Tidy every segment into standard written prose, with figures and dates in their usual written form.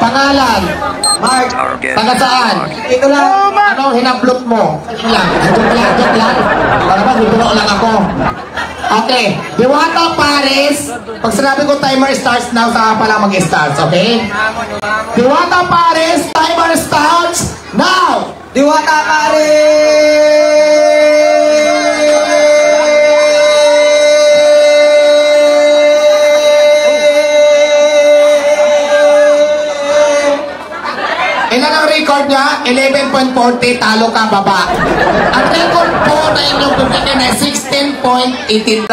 Pangalan? Mark. Taga saan? Ito lang. Anong hinablot mo? Ito lang. Joke lang. Para ba, bubulok lang ako. Okay. Diwata Paris. Pag sinabi ko timer starts now, saka pala mag-starts, okay? Diwata Paris, timer starts now! Diwata Paris! Ilan ang record niya? 11.40, talo ka, baba. Ang record po na inyong bibigyan ay 16.18.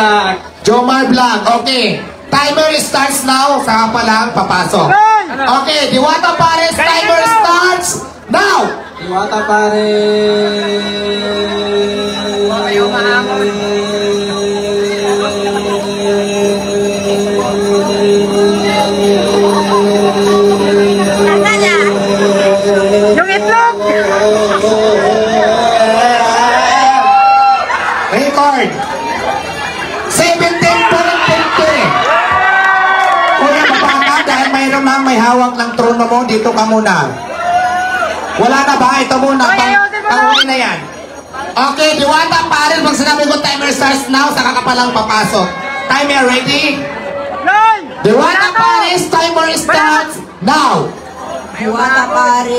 Jomar Vlog, okay. Timer starts now, saka pa lang papasok. Okay, Diwata Paris, timer starts now! Diwata Paris! Yung itlog! Record! 17.50! Kuya, baba ka dahil mayroon na may hawak ng trono mo. Dito ka muna. Wala na ba? Ito muna. Pang-uwi na yan. Okay, Diwata Paris. Pag sinabi ko timer starts now, saka ka palang papasok. Timer ready? Diwata Paris, timer starts now! Diwata Paris!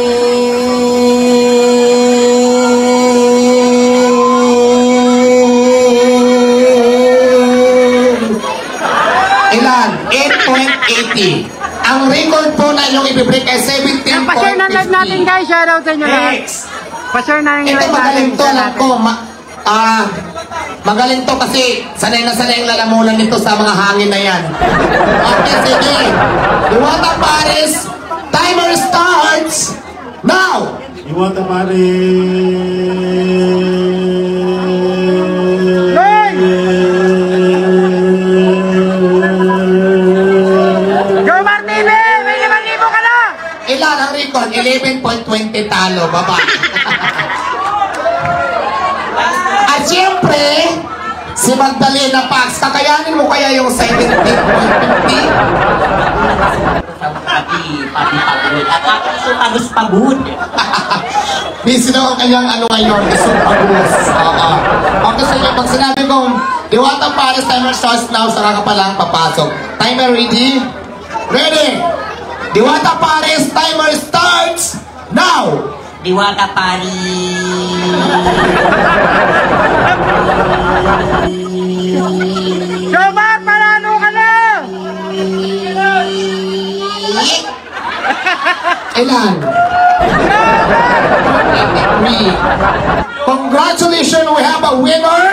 Ilan? 8.80. Ang record po na yung ibibreak ay 17.50. Pa-share na live natin guys, shoutout sa inyo lahat. Next! Pa-share na yung Ito live natin. magaling to, alam ko. Magaling to kasi sanay na sanay ang lalamunan nito sa mga hangin na yan. Okay, sige. Diwata Paris, timer starts now! Diwata Paris! Jomar TV! May 5,000 ka na! Ilan ang record? 11.20 talo, baba. At siyempre, si Magdalena Pax, kakayanin mo kaya yung 17.50? Pagod. Busy na ang kanyang ano ngayon, gusto pag-uwas. Okay, sige, pag sinabi kong Diwata Paris, timer starts now, saka ka palang papasok. Timer ready? Ready! Diwata Paris, timer starts now! Diwata Paris! Jomar, panalo ka na! Ilan? Congratulations, we have a winner!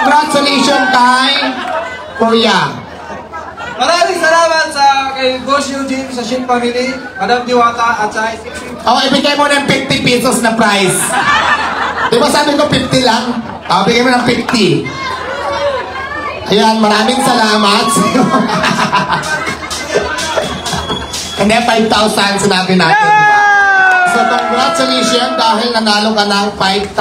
Congratulations kay Kuya. Maraming salamat sa kay Boss Eugene sa Shin Family, Madam Diwata at sa Ibigay mo ng 50 pesos na prize. Di ba sabi ko 50 lang? Bigay mo ng 50. Ayan, maraming salamat. Hindi, 5,000 sinabi natin. Diba? So, congratulations dahil nanalo ka ng 5,000.